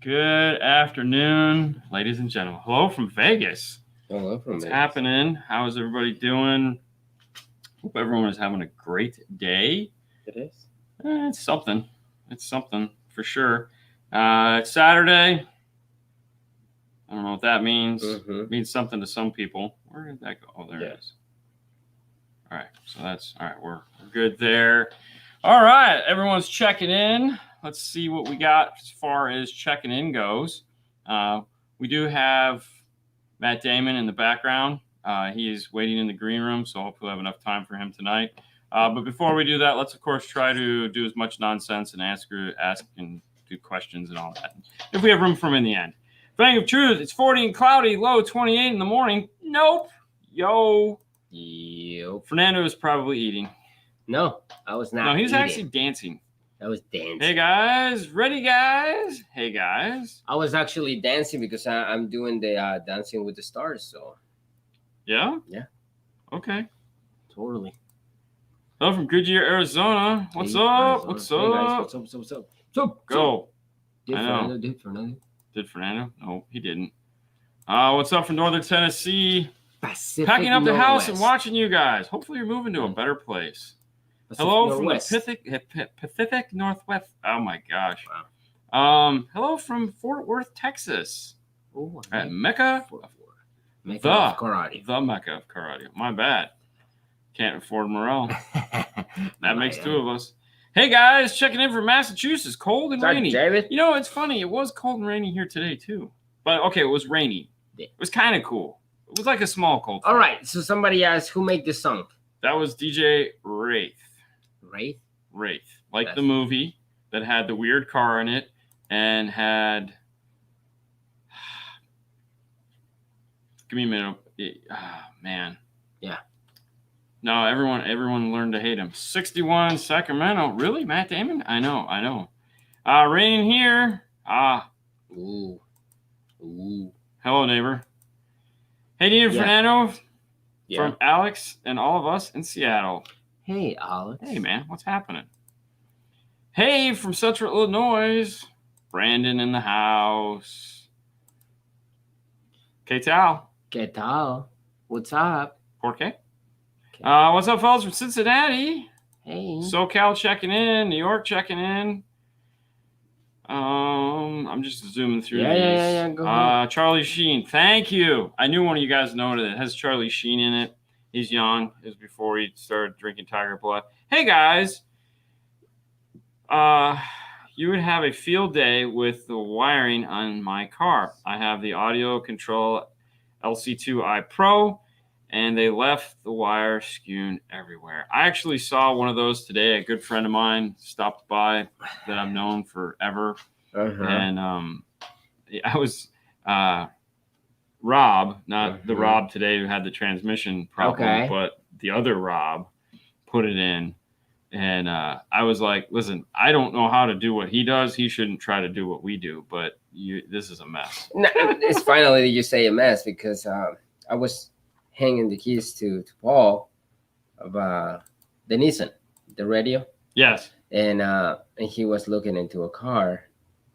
Good afternoon, ladies and gentlemen. Hello from Vegas. Hello from What's Vegas. happening? How is everybody doing? Hope everyone is having a great day. It is. It's something. It's something for sure. It's Saturday. I don't know what that means. It means something to some people. Where did that go? Oh, there it is. All right. So that's all right. We're good there. All right. Everyone's checking in. Let's see what we got as far as checking in goes. We do have Matt Damon in the background. He is waiting in the green room, so hopefully we'll have enough time for him tonight. But before we do that, let's, of course, try to do as much nonsense and ask and do questions and all that. If we have room for him in the end. Fang of Truth, it's 40 and cloudy, low 28 in the morning. Nope. Yo. Fernando is probably eating. No, I was not. No, he was eating. actually dancing. I was dancing. Hey, guys. Ready, guys? Hey, guys. I was actually dancing because I'm doing the Dancing with the Stars. So. Yeah? Yeah. Okay. Totally. Hello from Goodyear, Arizona. What's up? Arizona. What's Hey up? guys, what's up? What's up? What's up? Go. Did I know. Fernando? Did Fernando? No, he didn't. What's up from Northern Tennessee? Pacific Packing up the Northwest. house and watching you guys. Hopefully you're moving to a better place. Pacific Hello Northwest. from the Pacific Northwest. Oh my gosh. Wow. Hello from Fort Worth, Texas. Ooh, At Mecca. Mecca of karate. The Mecca of karate. My bad. Can't afford Morel. That makes two of us. Hey guys, checking in from Massachusetts. Cold and rainy. David? You know, it's funny. It was cold and rainy here today too. But okay, it was rainy. It was kind of cool. It was like a small cold. All right. So somebody asked, who made this song? That was DJ Wraith. Wraith? Like the movie that had the weird car in it and had. Give me a minute. Man. Yeah. No, everyone learned to hate him. 61 Sacramento. Really? Matt Damon? I know. Raining here. Ooh. Hello, neighbor. Hey, Dean and Fernando. Yeah. From Alex and all of us in Seattle. Hey, Alex. Hey, man. What's happening? Hey, from Central Illinois. Brandon in the house. ¿Qué tal? What's up? ¿Por qué? What's up, fellas from Cincinnati? Hey. SoCal checking in. New York checking in. I'm just zooming through these. Yeah. Go ahead. Charlie Sheen. Thank you. I knew one of you guys noted it. It has Charlie Sheen in it. He's young. It was before he started drinking Tiger Blood. Hey, guys. You would have a field day with the wiring on my car. I have the audio control LC2i Pro, and they left the wire skewed everywhere. I actually saw one of those today. A good friend of mine stopped by that I've known forever. And I was Rob, not the Rob today who had the transmission problem, but the other Rob put it in. And I was like, listen, I don't know how to do what he does. He shouldn't try to do what we do, but this is a mess. No, it's finally you say a mess because I was hanging the keys to Paul of the Nissan, the radio. Yes. And he was looking into a car,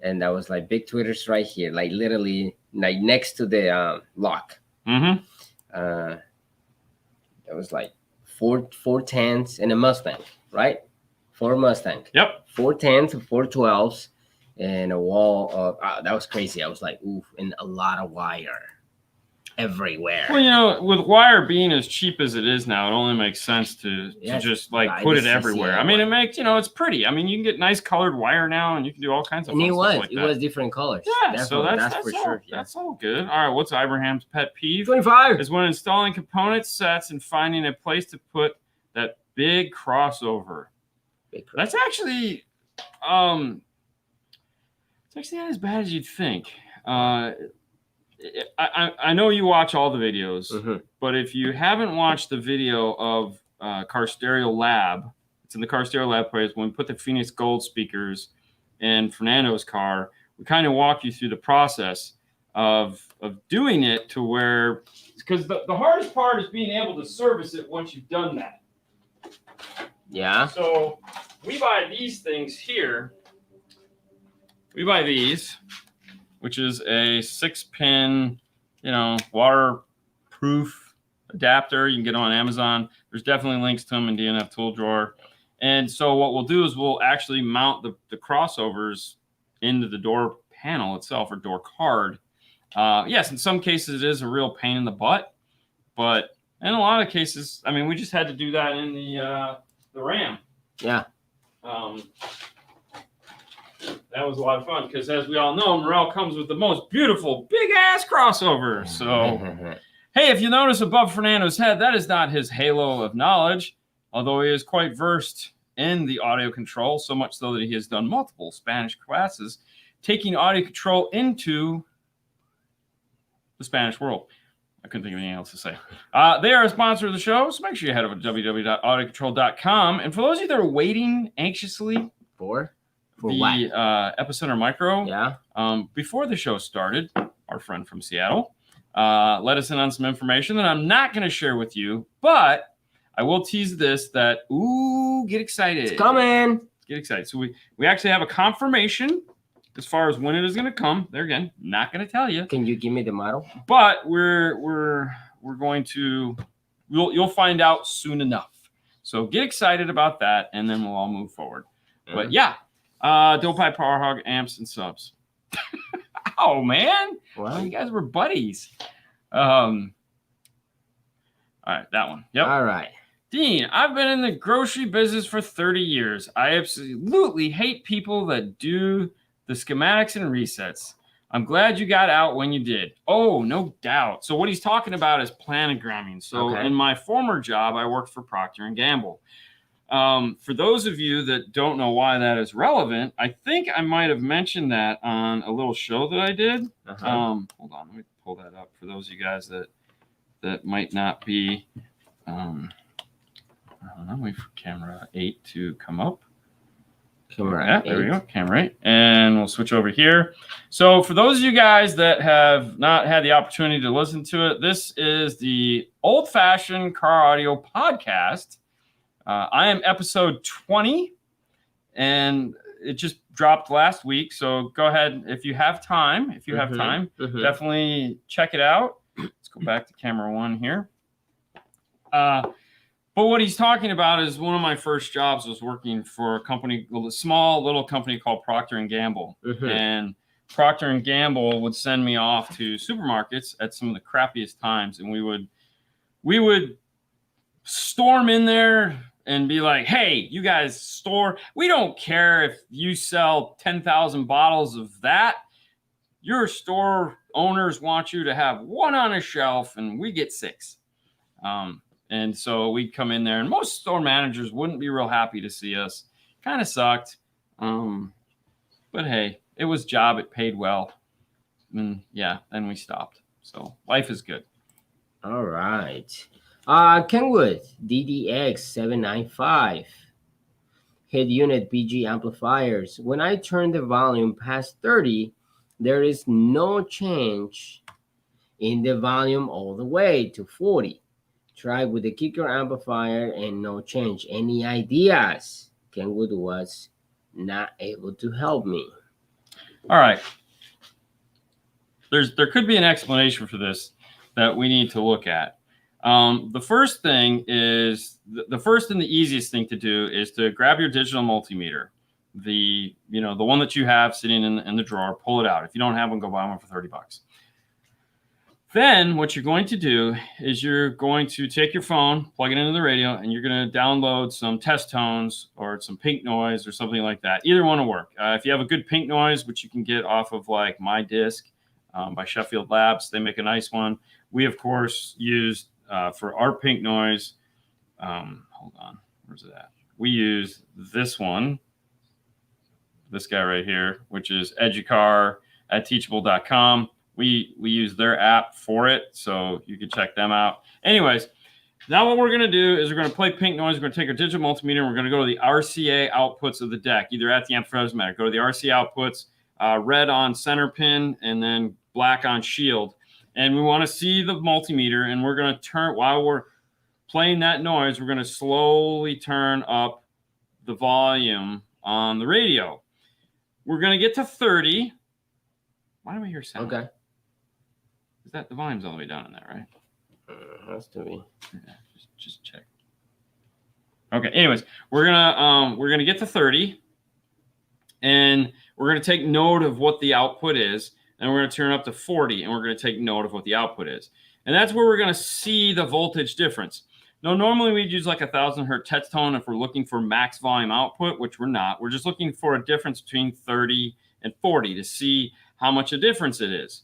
and that was like big Twitters right here, like literally like next to the lock. Mm-hmm. That was like four 10s and a Mustang, right? 4 Mustang. Yep. 4 10s, 4 12s, and a wall of that was crazy. I was like, oof, and a lot of wire everywhere. Well, you know, with wire being as cheap as it is now, it only makes sense to just like put it everywhere. I mean, it makes, you know, it's pretty. I mean, you can get nice colored wire now, and you can do all kinds of fun stuff like that. It was different colors. Yeah, so that's for sure. Yeah. That's all good. All right, what's Abraham's pet peeve? 25 is when installing component sets and finding a place to put that big crossover. That's actually, it's actually not as bad as you'd think. I know you watch all the videos, but if you haven't watched the video of Car Stereo Lab, it's in the Car Stereo Lab place when we put the Phoenix Gold speakers in Fernando's car. We kind of walk you through the process of doing it to where, because the hardest part is being able to service it once you've done that. Yeah. So we buy these things here. We buy these, which is a 6-pin, you know, waterproof adapter. You can get on Amazon. There's definitely links to them in DNF Tool Drawer. And so what we'll do is we'll actually mount the crossovers into the door panel itself or door card. Yes, in some cases it is a real pain in the butt, but in a lot of cases, I mean, we just had to do that in the Ram. Yeah. That was a lot of fun because, as we all know, Morel comes with the most beautiful big-ass crossover. So, hey, if you notice above Fernando's head, that is not his halo of knowledge, although he is quite versed in the audio control, so much so that he has done multiple Spanish classes, taking audio control into the Spanish world. I couldn't think of anything else to say. They are a sponsor of the show, so make sure you head over to www.audiocontrol.com. And for those of you that are waiting anxiously for the Epicenter Micro, yeah. Before the show started, our friend from Seattle let us in on some information that I'm not going to share with you, but I will tease this that, get excited. It's coming. Get excited. So we actually have a confirmation as far as when it is going to come. There again, not going to tell you. Can you give me the model? But we're going to, you'll find out soon enough. So get excited about that, and then we'll all move forward. But yeah, Dopai Power Hog amps and subs. Oh man, wow, you guys were buddies. All right, that one. Yep. All right. Dean, I've been in the grocery business for 30 years. I absolutely hate people that do the schematics and resets. I'm glad you got out when you did. Oh, no doubt. So what he's talking about is planogramming. So in my former job, I worked for Procter & Gamble. For those of you that don't know why that is relevant, I think I might have mentioned that on a little show that I did. Hold on, let me pull that up for those of you guys that might not be. I don't know, wait for camera 8 to come up. Camera 8. There we go, camera 8. And we'll switch over here. So for those of you guys that have not had the opportunity to listen to it, this is the Old-Fashioned Car Audio Podcast. I am episode 20, and it just dropped last week. So go ahead if you have time. Definitely check it out. Let's go back to camera 1 here. But what he's talking about is one of my first jobs was working for a small little company called Procter & Gamble. And Procter & Gamble would send me off to supermarkets at some of the crappiest times, and we would storm in there and be like, hey, you guys store, we don't care if you sell 10,000 bottles of that. Your store owners want you to have one on a shelf, and we get 6. And so we'd come in there, and most store managers wouldn't be real happy to see us. Kind of sucked. But hey, it was job. It paid well. And yeah, then we stopped. So life is good. All right. Kenwood DDX 795. Head unit BG amplifiers. When I turn the volume past 30, there is no change in the volume all the way to 40. Try with the kicker amplifier and no change. Any ideas? Kenwood was not able to help me. All right. There could be an explanation for this that we need to look at. The first thing is the first and the easiest thing to do is to grab your digital multimeter, the one that you have sitting in the drawer. Pull it out. If you don't have one, go buy one for $30. Then what you're going to do is you're going to take your phone, plug it into the radio, and you're going to download some test tones or some pink noise or something like that. Either one will work. If you have a good pink noise, which you can get off of like My Disc by Sheffield Labs, they make a nice one. We, of course, used for our pink noise. Hold on. Where's it at? We use this one, this guy right here, which is Educar at teachable.com. We use their app for it, so you can check them out. Anyways, now what we're going to do is we're going to play pink noise. We're going to take our digital multimeter and we're going to go to the RCA outputs of the deck, either at the amplifier. Doesn't matter. Go to the RCA outputs, red on center pin and then black on shield. And we want to see the multimeter, and we're going to turn, while we're playing that noise, we're going to slowly turn up the volume on the radio. We're going to get to 30. Why do I hear sound? Okay. Is that the volume's all the way down in there, right? Has to be. Yeah, just check. Okay. Anyways, we're gonna get to 30, and we're gonna take note of what the output is, and we're gonna turn up to 40, and we're gonna take note of what the output is, and that's where we're gonna see the voltage difference. Now, normally we'd use like 1,000 hertz test tone if we're looking for max volume output, which we're not. We're just looking for a difference between 30 and 40 to see how much a difference it is.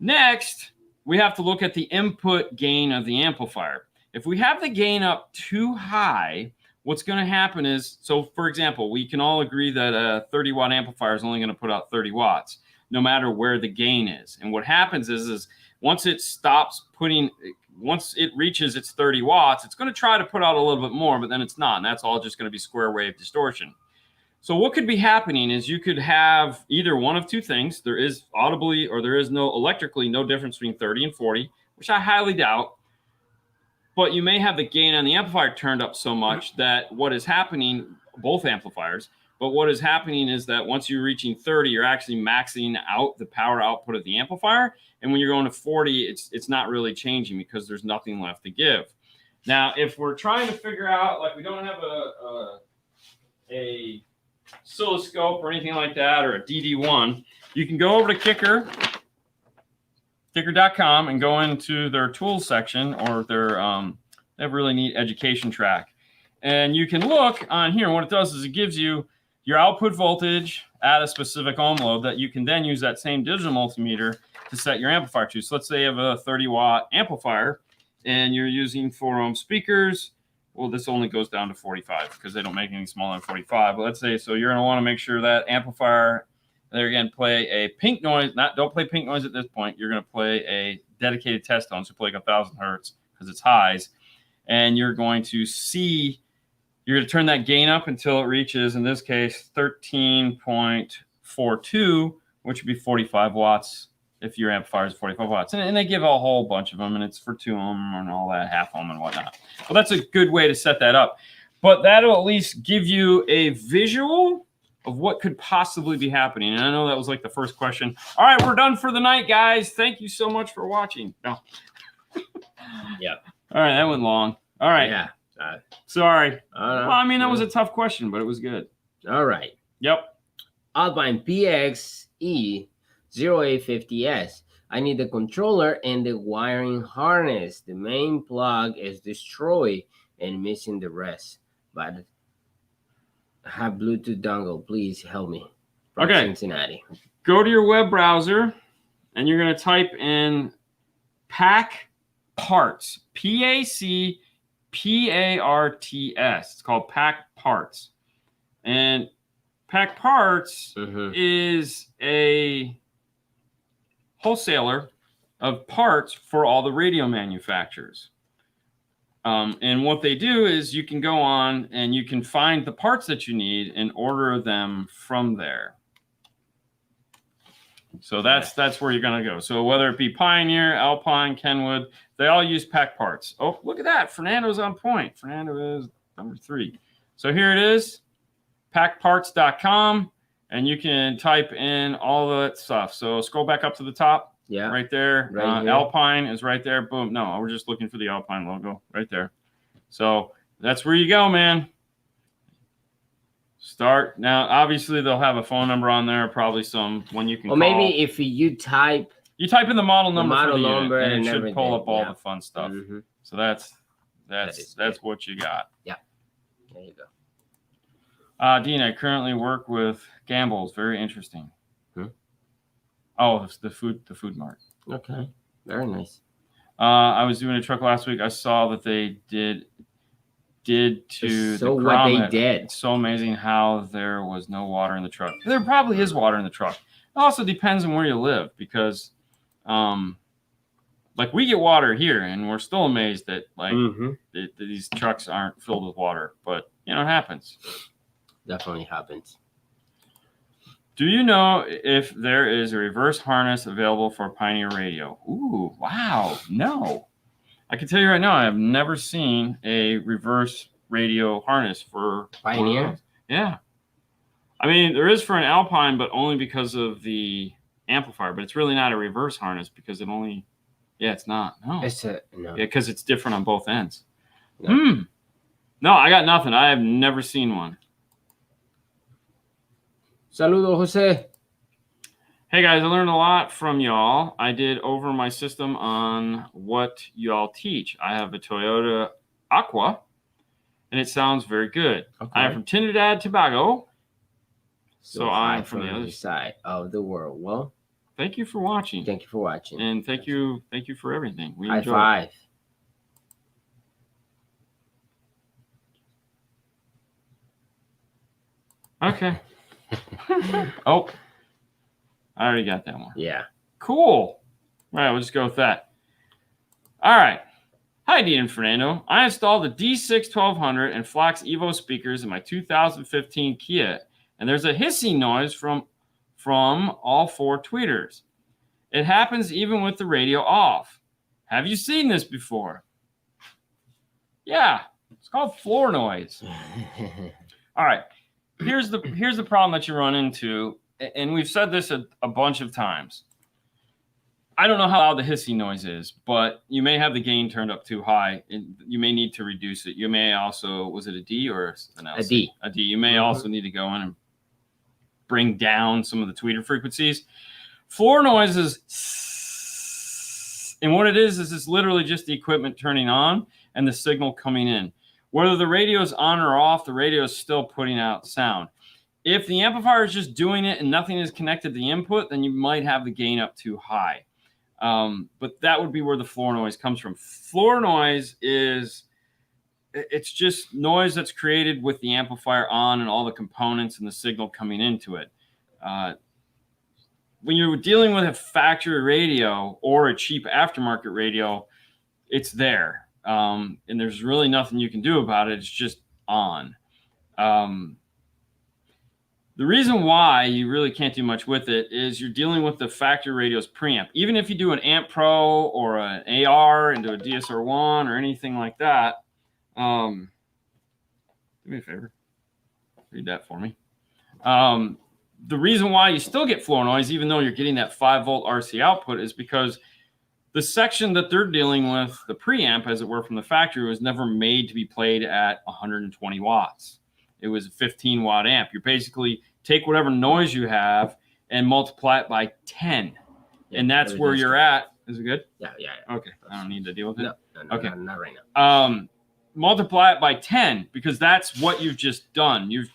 Next, we have to look at the input gain of the amplifier. If we have the gain up too high, what's going to happen is, so for example, we can all agree that a 30-watt amplifier is only going to put out 30 watts, no matter where the gain is. And what happens is once it reaches its 30 watts, it's going to try to put out a little bit more, but then it's not. And that's all just going to be square wave distortion. So what could be happening is you could have either one of two things. There is audibly or there is electrically no difference between 30 and 40, which I highly doubt. But you may have the gain on the amplifier turned up so much that what is happening, both amplifiers, but what is happening is that once you're reaching 30, you're actually maxing out the power output of the amplifier. And when you're going to 40, it's not really changing because there's nothing left to give. Now, if we're trying to figure out, like we don't have a oscilloscope or anything like that, or a DD1, you can go over to kicker.com and go into their tools section, or their they have a really neat education track, and you can look on here. And what it does is it gives you your output voltage at a specific ohm load that you can then use that same digital multimeter to set your amplifier to. So let's say you have a 30-watt amplifier and you're using 4 ohm speakers. Well, this only goes down to 45 because they don't make any smaller than 45. But let's say, so you're going to want to make sure that amplifier, there again, play a pink noise. Don't play pink noise at this point. You're going to play a dedicated test tone. So play like 1,000 hertz because it's highs. And you're going to turn that gain up until it reaches, in this case, 13.42, which would be 45 watts. If your amplifier is 45 watts. And they give a whole bunch of them, and it's for 2 ohm and all that, half ohm and whatnot. Well, that's a good way to set that up. But that'll at least give you a visual of what could possibly be happening. And I know that was like the first question. All right, we're done for the night, guys. Thank you so much for watching. No. Yeah. All right, that went long. All right. Yeah. Sorry. Well, I mean, that was a tough question, but it was good. All right. Yep. Alpine PXE 0850S. I need the controller and the wiring harness. The main plug is destroyed and missing the rest. But I have Bluetooth dongle. Please help me. From Okay. Cincinnati. Go to your web browser and you're going to type in PAC Parts. PACPARTS. It's called PAC Parts. And PAC Parts is a wholesaler of parts for all the radio manufacturers. And what they do is you can go on and you can find the parts that you need and order them from there. So that's where you're going to go. So whether it be Pioneer, Alpine, Kenwood, they all use pack parts. Oh, look at that. Fernando's on point. Fernando is number 3. So here it is, packparts.com, and you can type in all that stuff. So scroll back up to the top. Yeah. Right there. Right Alpine is right there. Boom. No, we're just looking for the Alpine logo right there. So that's where you go, man. Start. Now, obviously, they'll have a phone number on there, probably some one you can call. Maybe if you type in the model number for the unit, and it should pull up all the fun stuff. Mm-hmm. So that's what you got. Yeah. There you go. Dean, I currently work with Gamble's. Very interesting. Oh, it's the food mart. Okay. Very nice. I was doing a truck last week. I saw that they did to so the what they grommet. did. It's so amazing how there was no water in the truck. There probably is water in the truck. It also depends on where you live, because like we get water here and we're still amazed that these trucks aren't filled with water, but it happens. Definitely happens. Do you know if there is a reverse harness available for Pioneer radio? Ooh, wow. No. I can tell you right now, I have never seen a reverse radio harness for Pioneer. Yeah. I mean, there is for an Alpine, but only because of the amplifier. But it's really not a reverse harness because it only... Yeah, it's not. No. No. Yeah, because it's different on both ends. No. No, I got nothing. I have never seen one. Saludo, Jose. Hey guys, I learned a lot from y'all. I did over my system on what y'all teach. I have a Toyota Aqua, and it sounds very good. Okay. I'm from Trinidad, Tobago, so I'm from the other side of the world. Well, thank you for watching. Thank you for watching, and thank you for everything. We High enjoyed five. It. Okay. Oh, I already got that one. Yeah. Cool. All right, we'll just go with that. All right. Hi, Dean and Fernando. I installed the D6 1200 and Flax Evo speakers in my 2015 Kia, and there's a hissing noise from all 4 tweeters. It happens even with the radio off. Have you seen this before? Yeah, it's called floor noise. All right. Here's the problem that you run into, and we've said this a bunch of times. I don't know how loud the hissing noise is, but you may have the gain turned up too high, and you may need to reduce it. You may also, was it a D or an LC? A D. A D. You may also need to go in and bring down some of the tweeter frequencies. Floor noise is, and what it is it's literally just the equipment turning on and the signal coming in. Whether the radio is on or off, the radio is still putting out sound. If the amplifier is just doing it and nothing is connected to the input, then you might have the gain up too high. But that would be where the floor noise comes from. Floor noise it's just noise that's created with the amplifier on and all the components and the signal coming into it. When you're dealing with a factory radio or a cheap aftermarket radio, it's there. And there's really nothing you can do about it. It's just on. The reason why you really can't do much with it is you're dealing with the factory radio's preamp. Even if you do an Amp Pro or an AR into a DSR1 or anything like that, do me a favor. Read that for me. The reason why you still get floor noise, even though you're getting that 5-volt RC output, is because the section that they're dealing with, the preamp, as it were, from the factory, was never made to be played at 120 watts. It was a 15-watt amp. You basically take whatever noise you have and multiply it by 10. Yeah, and that's where you're at. Is it good? Yeah. Okay. I don't need to deal with it? No, okay. Not right now. Multiply it by 10 because that's what you've just done. You've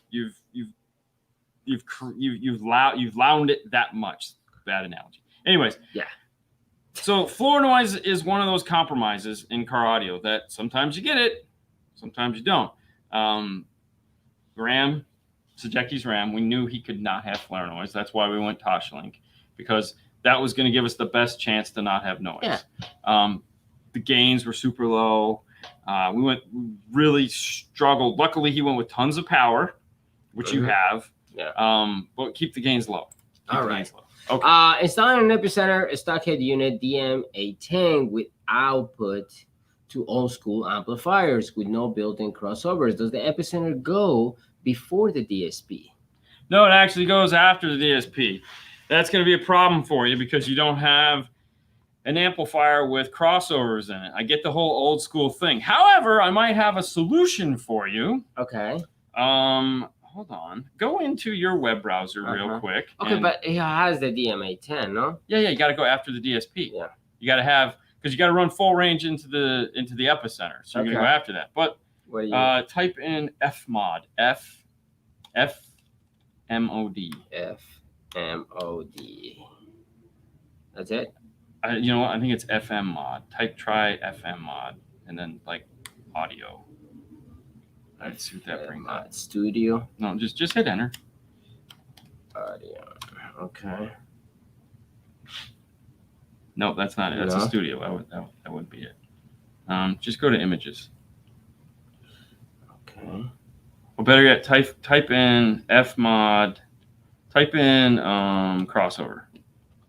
louned it that much. Bad analogy. Anyways. Yeah. So floor noise is one of those compromises in car audio that sometimes you get it, sometimes you don't. Sajeki's Ram, we knew he could not have floor noise. That's why we went Toshlink, because that was going to give us the best chance to not have noise. Yeah. The gains were super low. We really struggled. Luckily, he went with tons of power, which you have. Yeah. But keep the gains low. All right. Okay. Installing an Epicenter stockhead unit DM810 with output to old school amplifiers with no built-in crossovers. Does the Epicenter go before the DSP? No, it actually goes after the DSP. That's going to be a problem for you because you don't have an amplifier with crossovers in it. I get the whole old school thing. However, I might have a solution for you. Okay. Hold on. Go into your web browser real quick. Okay, but it has the DM810, no? Yeah, you got to go after the DSP. Yeah. You got to have, because you got to run full range into the Epicenter. So you're going to go after that. But type in FMOD. FMOD. FMOD. That's it? You know what? I think it's FM mod. Try FM mod and then like audio. Let's see what that brings up. Studio. No, just hit enter. Audio. Okay. No, that's not it. That's a studio. That would be it. Just go to images. Okay. Well, better yet, type in fmod. Type in crossover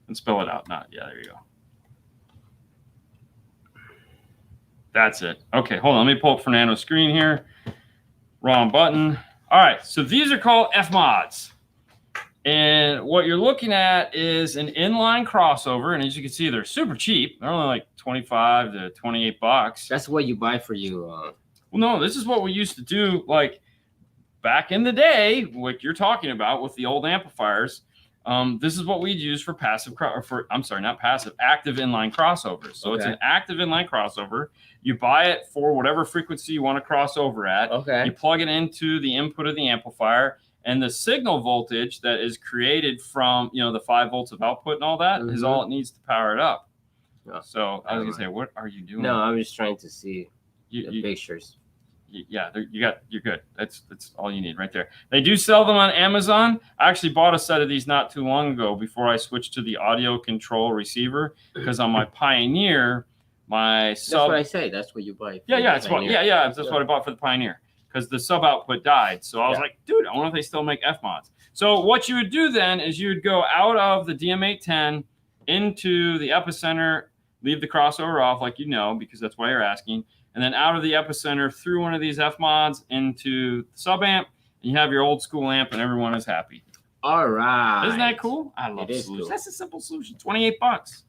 and spell it out. There you go. That's it. Okay, hold on. Let me pull up Fernando's screen here. Wrong button. All right, so these are called FMODs. And what you're looking at is an inline crossover. And as you can see, they're super cheap. They're only like 25 to 28 bucks. That's what you buy for you. Well, no, this is what we used to do like back in the day, what you're talking about with the old amplifiers. This is what we'd use for active inline crossovers. So it's an active inline crossover. You buy it for whatever frequency you want to cross over at. Okay. You plug it into the input of the amplifier, and the signal voltage that is created from the 5 volts of output and all that is all it needs to power it up. Oh, so I was gonna say, what are you doing? No, I'm just trying to see the pictures. Yeah, you're good. That's all you need right there. They do sell them on Amazon. I actually bought a set of these not too long ago before I switched to the audio control receiver because on my Pioneer, that's what I say. That's what you buy. That's what I bought for the Pioneer because the sub output died. So I was like, dude, I wonder if they still make FMODs. So what you would do then is you would go out of the DM810 into the Epicenter, leave the crossover off like because that's why you're asking. And then out of the Epicenter through one of these FMODs into the sub amp, and you have your old school amp, and everyone is happy. All right. Isn't that cool? I love solutions. Cool. That's a simple solution. 28 bucks.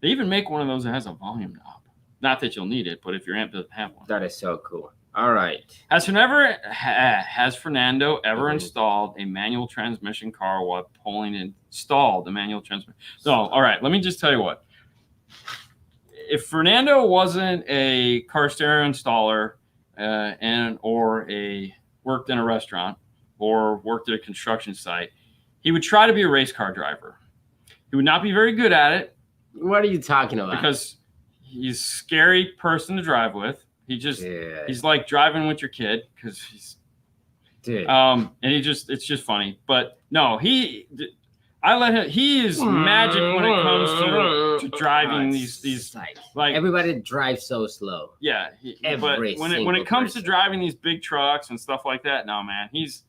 They even make one of those that has a volume knob. Not that you'll need it, but if your amp doesn't have one. That is so cool. All right. Has Fernando ever installed a manual transmission car while installed a manual transmission? So, all right, let me just tell you what. If Fernando wasn't a car stereo installer or worked in a restaurant or worked at a construction site, he would try to be a race car driver. He would not be very good at it. What are you talking about? Because he's a scary person to drive with. He's like driving with your kid because he's and it's just funny. But no, he is magic when it comes to driving these like everybody drives so slow. Yeah, but when it comes to driving these big trucks and stuff like that, no man, he's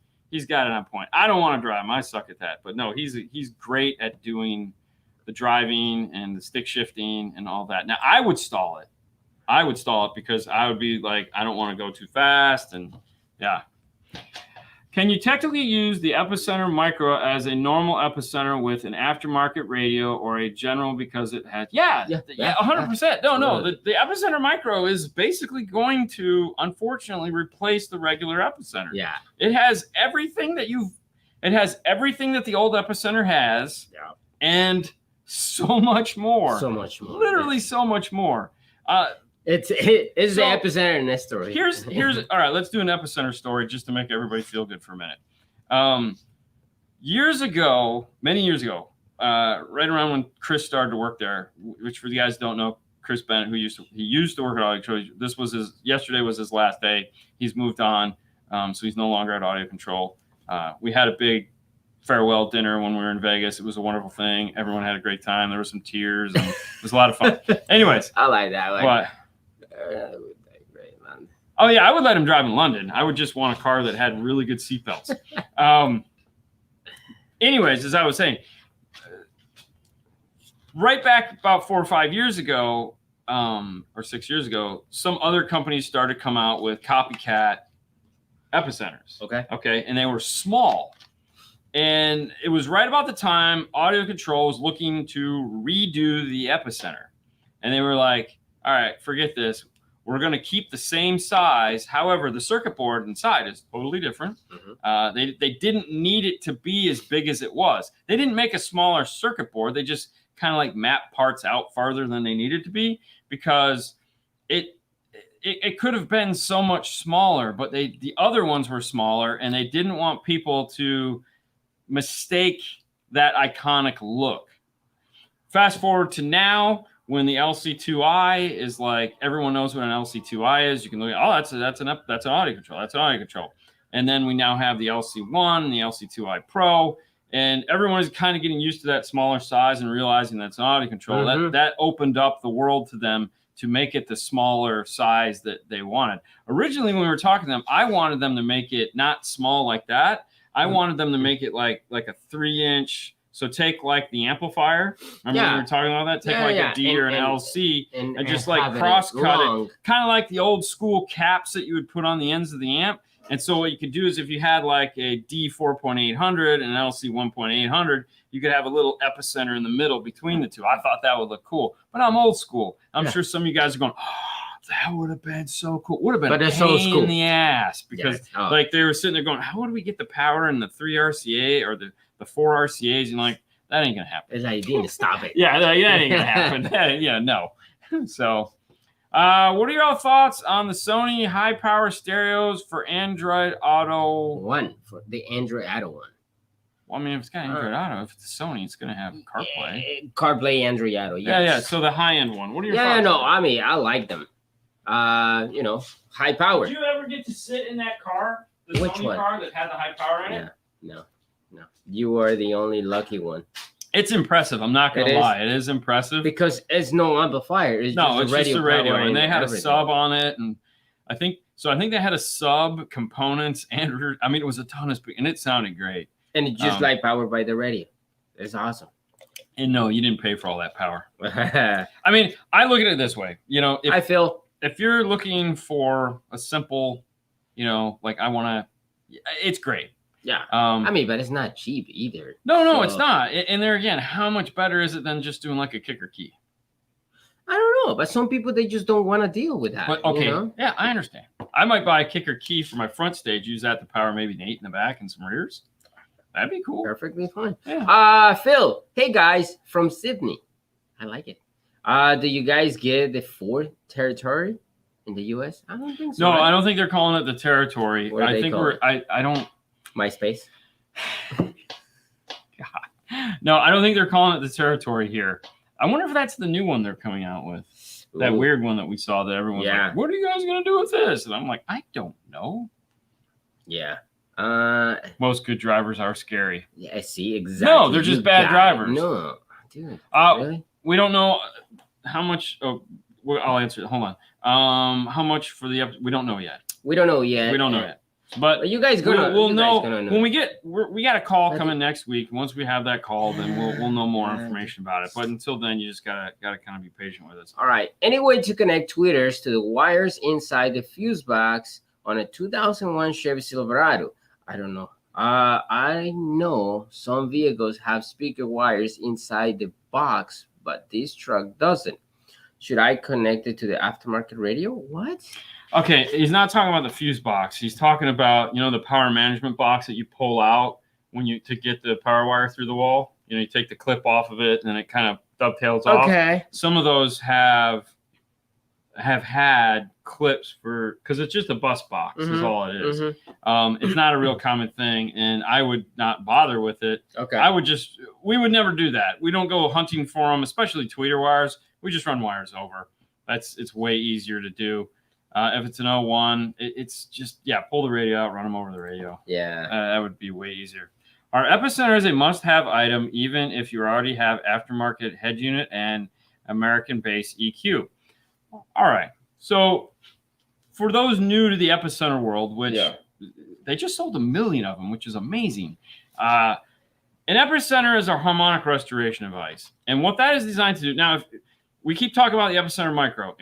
got it on point. I don't want to drive him. I suck at that. But no, he's great at doing the driving and the stick shifting and all that. Now I would stall it because I would be like, I don't want to go too fast. And yeah. Can you technically use the Epicenter Micro as a normal Epicenter with an aftermarket radio or a general because it has 100%. No, the Epicenter Micro is basically going to unfortunately replace the regular Epicenter. Yeah. It has everything that the old Epicenter has and so much more. Literally so much more. It's the Epicenter in this story. Here's all right. Let's do an Epicenter story just to make everybody feel good for a minute. Many years ago, right around when Chris started to work there, which for you guys don't know, Chris Bennett, he used to work at Audio Control. Yesterday was his last day. He's moved on, so he's no longer at Audio Control. We had a big farewell dinner when we were in Vegas. It was a wonderful thing. Everyone had a great time. There were some tears, and it was a lot of fun. Anyways, I like that. What? Oh yeah, I would let him drive in London. I would just want a car that had really good seatbelts. Anyways, as I was saying, right back about 4 or 5 years ago, or 6 years ago, some other companies started to come out with copycat Epicenters. Okay. And they were small. And it was right about the time Audio Control was looking to redo the Epicenter. And they were like, all right, forget this. We're going to keep the same size. However, the circuit board inside is totally different. They didn't need it to be as big as it was. They didn't make a smaller circuit board. They just kind of like map parts out farther than they needed to be, because it could have been so much smaller, but the other ones were smaller, and they didn't want people to mistake that iconic look. Fast forward to now, when the LC2i is like, everyone knows what an LC2i is. You can look at, oh, that's an audio control. That's an audio control. And then we now have the LC1 and the LC2i Pro, and everyone is kind of getting used to that smaller size and realizing that's an audio control. That opened up the world to them to make it the smaller size that they wanted. Originally, when we were talking to them, I wanted them to make it not small like that. I wanted them to make it like a 3-inch. So take like the amplifier. Remember we were talking about that? Take a D or an LC and just like cross cut it. Kind of like the old school caps that you would put on the ends of the amp. And so what you could do is if you had like a D 4.800 and an LC 1.800, you could have a little Epicenter in the middle between the two. I thought that would look cool. But I'm old school. I'm sure some of you guys are going, oh, that would have been so cool. Would have been a pain in the ass, because like they were sitting there going, how would we get the power in the 3 RCA or the 4 RCAs? And like, that ain't gonna happen. It's like, you need to stop it. That ain't gonna happen. No. So, what are your thoughts on the Sony high power stereos for Android Auto? For the Android Auto one. Well, I mean, if it's got Android Auto, if it's Sony, it's gonna have CarPlay. CarPlay, Android Auto. Yes. Yeah. So the high end one. What are your thoughts? I mean, I like them. High power. Did you ever get to sit in that car? The Which Sony one? car that had the high power in it? No. You are the only lucky one. It's impressive. I'm not gonna lie. It is impressive because it's no amplifier. It's just a radio, and they had a sub on it, and I think they had a sub components, and I mean it was a ton of speed, and it sounded great. And it's just like powered by the radio. It's awesome. And no, you didn't pay for all that power. I mean, I look at it this way. If you're looking for a simple, like it's great. Yeah. I mean, but it's not cheap either. No, it's not. And there again, how much better is it than just doing like a kicker key? I don't know, but some people, they just don't want to deal with that. But okay, yeah, I understand. I might buy a kicker key for my front stage, use that to power maybe an 8 in the back and some rears. That'd be cool. Perfectly fine. Yeah. Phil, hey guys from Sydney. I like it. Do you guys get the 4th territory in the US? I don't think so. No, right? I don't think they're calling it the territory. What I think I don't. MySpace. God. No, I don't think they're calling it the territory here. I wonder if that's the new one they're coming out with. That weird one that we saw that everyone's like, what are you guys going to do with this? And I'm like, I don't know. Yeah. Most good drivers are scary. Yeah, I see. Exactly. No, they're just bad drivers. No, dude. Really? We don't know how much. Oh, I'll answer it. Hold on. How much for the episode? We don't know yet. We don't know yet. But you guys we'll know when we got a call coming next week. Once we have that call, then we'll know more information about it. But until then, you just gotta kind of be patient with us. All right. Any way to connect tweeters to the wires inside the fuse box on a 2001 Chevy Silverado? I don't know. I know some vehicles have speaker wires inside the box, but this truck doesn't. Should I connect it to the aftermarket radio? What? Okay, he's not talking about the fuse box. He's talking about, the power management box that you pull out to get the power wire through the wall. You take the clip off of it and it kind of dovetails off. Okay. Some of those have had clips because it's just a bus box is all it is. It's not a real common thing, and I would not bother with it. Okay. We would never do that. We don't go hunting for them, especially tweeter wires. We just run wires over. It's way easier to do. If it's an 01, it's just, pull the radio out, run them over the radio. Yeah. That would be way easier. Our Epicenter is a must-have item, even if you already have aftermarket head unit and American-based EQ. All right. So for those new to the Epicenter world, which they just sold 1 million of them, which is amazing. An Epicenter is a harmonic restoration device. And what that is designed to do, now, if we keep talking about the Epicenter Micro,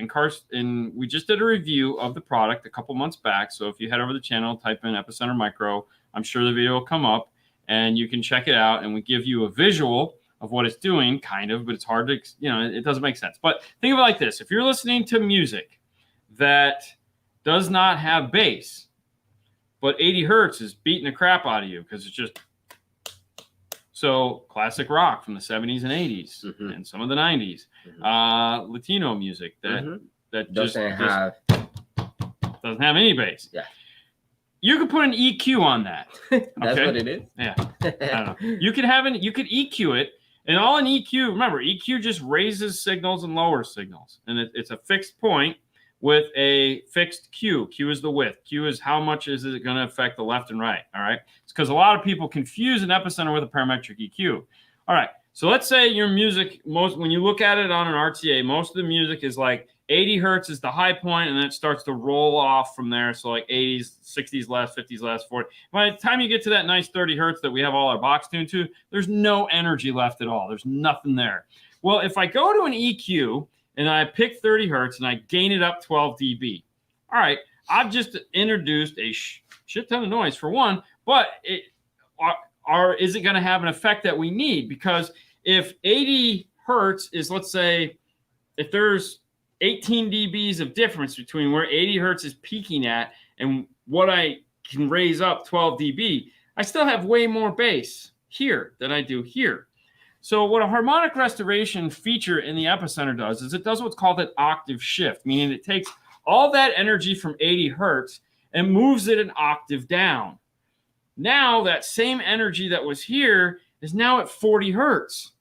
and we just did a review of the product a couple months back. So if you head over to the channel, type in Epicenter Micro, I'm sure the video will come up and you can check it out. And we give you a visual of what it's doing, kind of, but it's hard to, it doesn't make sense. But think of it like this. If you're listening to music that does not have bass, but 80 hertz is beating the crap out of you because it's just, so classic rock from the 70s and 80s and some of the 90s, Latino music that doesn't have any bass. Yeah. You could put an EQ on that. That's what it is. Yeah. I don't know. You could EQ it, and all an EQ, remember, EQ just raises signals and lowers signals. And it's a fixed point with a fixed Q. Q is the width. Q is how much is it going to affect the left and right. All right. It's because a lot of people confuse an Epicenter with a parametric EQ. All right. So let's say your music, when you look at it on an RTA, most of the music is like 80 hertz is the high point, and then it starts to roll off from there. So like 80s, 60s less, 50s less, 40. By the time you get to that nice 30 hertz that we have all our box tuned to, there's no energy left at all. There's nothing there. Well, if I go to an EQ and I pick 30 hertz and I gain it up 12 dB, all right, I've just introduced a shit ton of noise for one, but is it going to have an effect that we need? Because if 80 hertz is, let's say, if there's 18 dBs of difference between where 80 hertz is peaking at and what I can raise up 12 dB, I still have way more bass here than I do here. So what a harmonic restoration feature in the Epicenter does is it does what's called an octave shift, meaning it takes all that energy from 80 hertz and moves it an octave down. Now that same energy that was here is now at 40 hertz.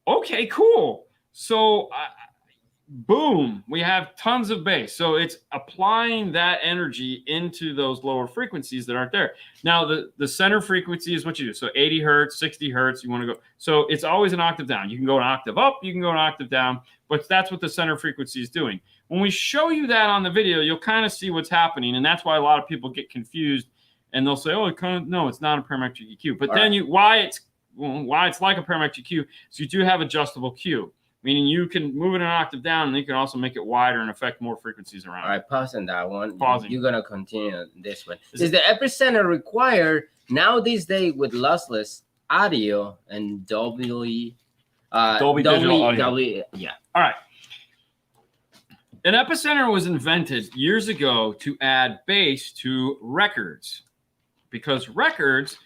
Okay, cool. So boom, we have tons of bass. So it's applying that energy into those lower frequencies that aren't there. Now, the center frequency is what you do. So 80 hertz, 60 hertz, you want to go. So it's always an octave down. You can go an octave up, you can go an octave down, but that's what the center frequency is doing. When we show you that on the video, you'll kind of see what's happening. And that's why a lot of people get confused and they'll say, oh, no, it's not a parametric EQ. But then why it's like a parametric EQ is you do have adjustable Q. Meaning you can move it an octave down, and you can also make it wider and affect more frequencies around. All right, pausing that one. Pausing. You're going to continue on this one. Is the Epicenter required now these days with lossless audio and Dolby digital audio? Yeah. All right. An Epicenter was invented years ago to add bass to records because records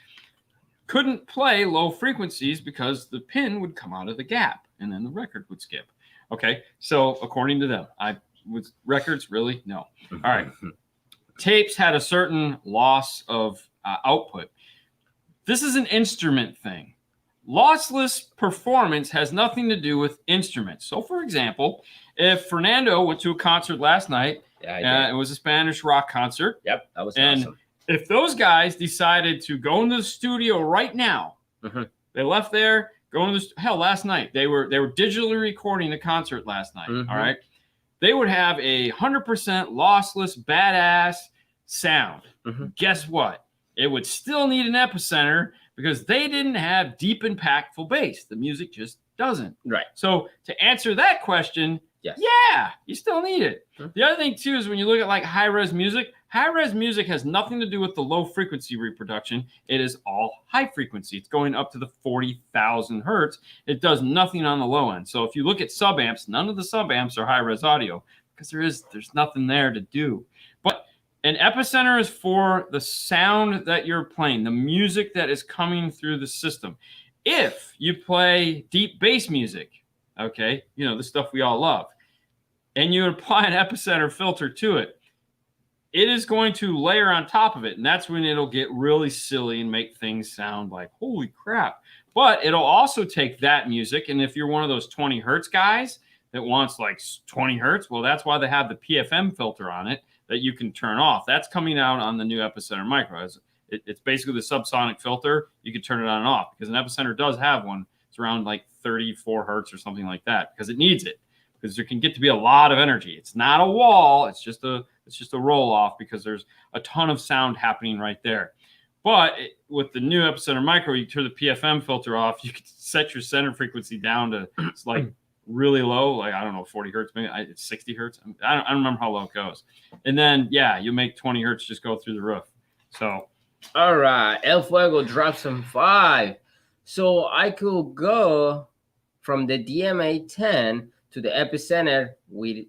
couldn't play low frequencies because the pin would come out of the gap and then the record would skip. Okay, so according to them, records really? No. All right. Tapes had a certain loss of output. This is an instrument thing. Lossless performance has nothing to do with instruments. So, for example, if Fernando went to a concert last night, it was a Spanish rock concert. Yep, that was awesome. If those guys decided to go into the studio right now, they left there, last night, they were digitally recording the concert last night, all right? They would have 100% lossless, badass sound. Guess what? It would still need an Epicenter because they didn't have deep, impactful bass. The music just doesn't. Right. So to answer that question, yeah, you still need it. The other thing, too, is when you look at like high-res music has nothing to do with the low-frequency reproduction. It is all high frequency. It's going up to the 40,000 hertz. It does nothing on the low end. So if you look at sub-amps, none of the sub-amps are high-res audio because there's nothing there to do. But an Epicenter is for the sound that you're playing, the music that is coming through the system. If you play deep bass music, okay, the stuff we all love, and you apply an Epicenter filter to it, it is going to layer on top of it, and that's when it'll get really silly and make things sound like, holy crap. But it'll also take that music, and if you're one of those 20 hertz guys that wants like 20 hertz, well, that's why they have the PFM filter on it that you can turn off. That's coming out on the new Epicenter Micro. It's basically the subsonic filter. You can turn it on and off because an Epicenter does have one. It's around like 34 hertz or something like that because it needs it, because there can get to be a lot of energy. It's not a wall. It's just a roll off because there's a ton of sound happening right there. But with the new Epicenter Micro, you turn the PFM filter off. You can set your center frequency down to it's like really low, like I don't know, 40 hertz, maybe it's 60 hertz. I don't remember how low it goes. And then you make 20 hertz just go through the roof. So, all right, El Fuego drops some 5. So I could go from the DMA 10 to the Epicenter with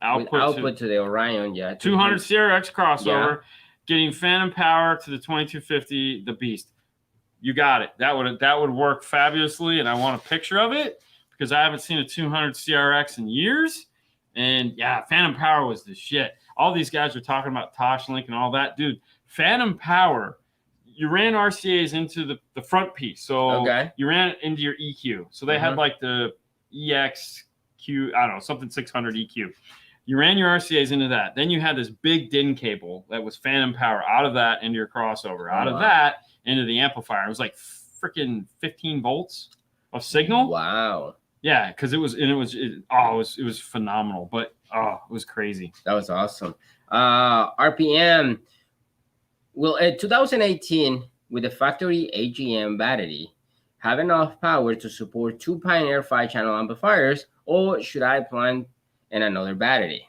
output to the Orion, 200 CRX crossover, getting phantom power to the 2250, the Beast. You got it. That would work fabulously, and I want a picture of it because I haven't seen a 200 CRX in years. And phantom power was the shit. All these guys are talking about Toshlink and all that, dude. Phantom power. You ran RCAs into the front piece, so you ran it into your EQ. So they had like the EXQ, I don't know, something 600 EQ. You ran your RCAs into that. Then you had this big DIN cable that was phantom power out of that into your crossover, out of that into the amplifier. It was like freaking 15 volts of signal. Wow. Yeah, because it was phenomenal, but it was crazy. That was awesome. RPM. Will 2018 with the factory AGM battery have enough power to support 2 Pioneer 5-channel amplifiers, or should I plan in another battery?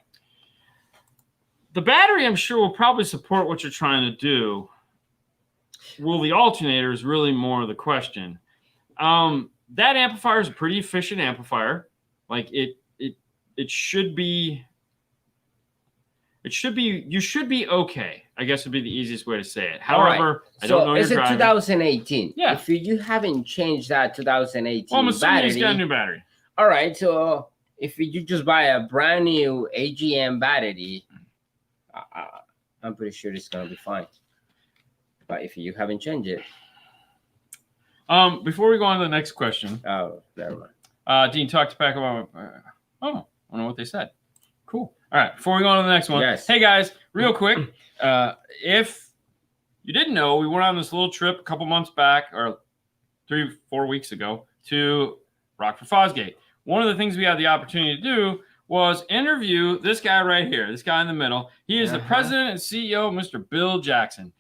The battery, I'm sure, will probably support what you're trying to do. Will the alternator is really more the question. That amplifier is a pretty efficient amplifier. Like it should be. It should be. You should be okay. I guess would be the easiest way to say it. However, I don't know. Is it driving. 2018? Yeah. If you haven't changed that 2018 well, I'm assuming battery, he's got a new battery. All right. So if you just buy a brand new AGM battery, I'm pretty sure it's gonna be fine. But if you haven't changed it, before we go on to the next question, never mind. Dean talked back about. I don't know what they said. Cool. All right. Before we go on to the next one, hey guys, real quick, if you didn't know, we went on this little trip a couple months back, or 3-4 weeks ago, to Rockford Fosgate. One of the things we had the opportunity to do was interview this guy right here, this guy in the middle. He is the president and CEO, Mr. Bill Jackson.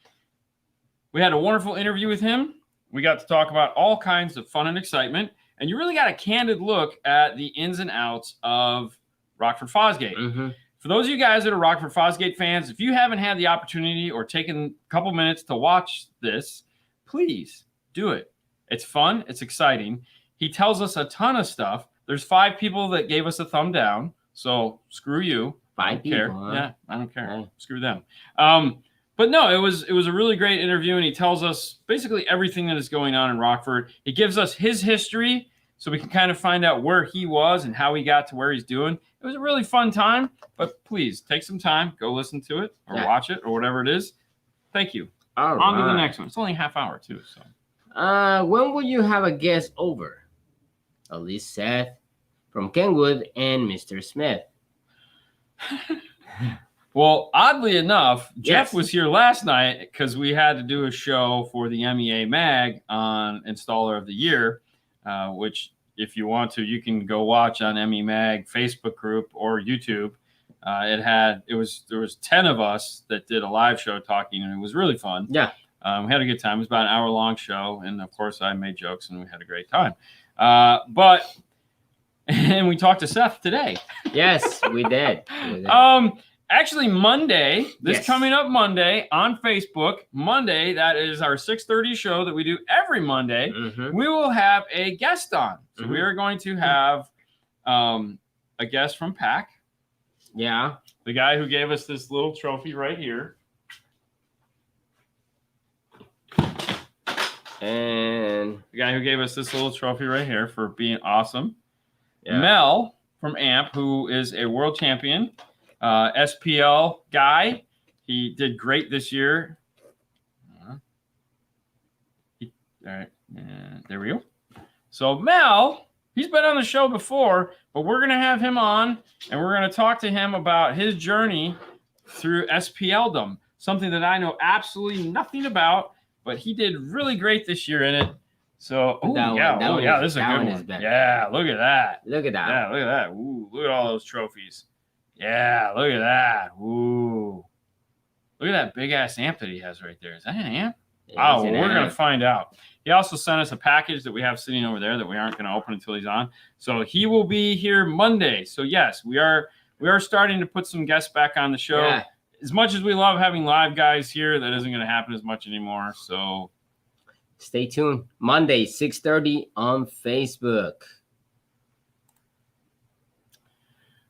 We had a wonderful interview with him. We got to talk about all kinds of fun and excitement, and you really got a candid look at the ins and outs of Rockford Fosgate. For those of you guys that are Rockford Fosgate fans, if you haven't had the opportunity or taken a couple minutes to watch this, please do it. It's fun. It's exciting. He tells us a ton of stuff. There's 5 people that gave us a thumb down, so screw you. 5 people, huh? Yeah, I don't care. Right. Screw them. But no, it was a really great interview, and he tells us basically everything that is going on in Rockford. He gives us his history, so we can kind of find out where he was and how he got to where he's doing. It was a really fun time, but please take some time, go listen to it or watch it or whatever it is. Thank you. On to the next one. It's only a half hour too. So, when will you have a guest over? At least Seth from Kenwood and Mr. Smith. Well, oddly enough, Jeff was here last night because we had to do a show for the MEA Mag on Installer of the Year, which if you want to, you can go watch on ME Mag Facebook group or YouTube. There was 10 of us that did a live show talking, and it was really fun. Yeah. We had a good time. It was about an hour-long show, and of course I made jokes, and we had a great time. And we talked to Seth today. Yes, we did. Actually, Monday, coming up Monday on Facebook, Monday, that is our 6:30 show that we do every Monday. We will have a guest on. So we are going to have a guest from PAC. Yeah. The guy who gave us this little trophy right here. And the guy who gave us this little trophy right here for being awesome. Yeah. Mel from AMP, who is a world champion. SPL guy. He did great this year. All right. And there we go. So Mel, he's been on the show before, but we're going to have him on, and we're going to talk to him about his journey through SPLdom, something that I know absolutely nothing about, but he did really great this year in it. So, this is a good one. Yeah, look at that. Look at that. Yeah, look at that. Ooh, look at all those trophies. Yeah, look at that. Ooh. Look at that big ass amp that he has right there. Is that an amp? It Oh, is well, an we're going to amp. find out. He also sent us a package that we have sitting over there that we aren't going to open until he's on. So he will be here Monday. So yes, we are starting to put some guests back on the show. Yeah. As much as we love having live guys here, that isn't going to happen as much anymore. So stay tuned. Monday, 6:30 on Facebook.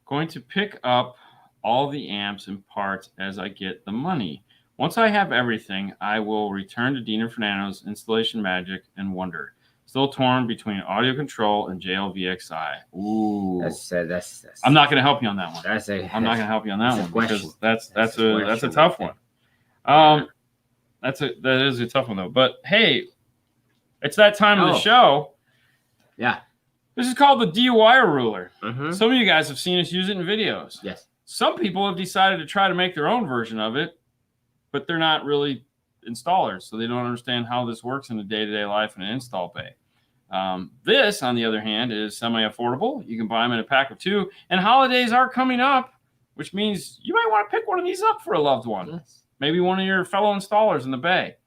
Going to pick up all the amps and parts as I get the money. Once I have everything, I will return to Dean and Fernando's installation magic and wonder. Still torn between audio control and JLVXI. Ooh, That's I'm not going to help you on that one. I'm not going to help you on that one question. because that's a question tough right one. That is a tough one though. But hey, it's that time of the show. Yeah. This is called the DIY ruler. Mm-hmm. Some of you guys have seen us use it in videos. Yes. Some people have decided to try to make their own version of it, but they're not really installers, so they don't understand how this works in a day-to-day life in an install bay. This, on the other hand, is semi-affordable. You can buy them in a pack of 2, and holidays are coming up, which means you might want to pick one of these up for a loved one. Yes. Maybe one of your fellow installers in the bay.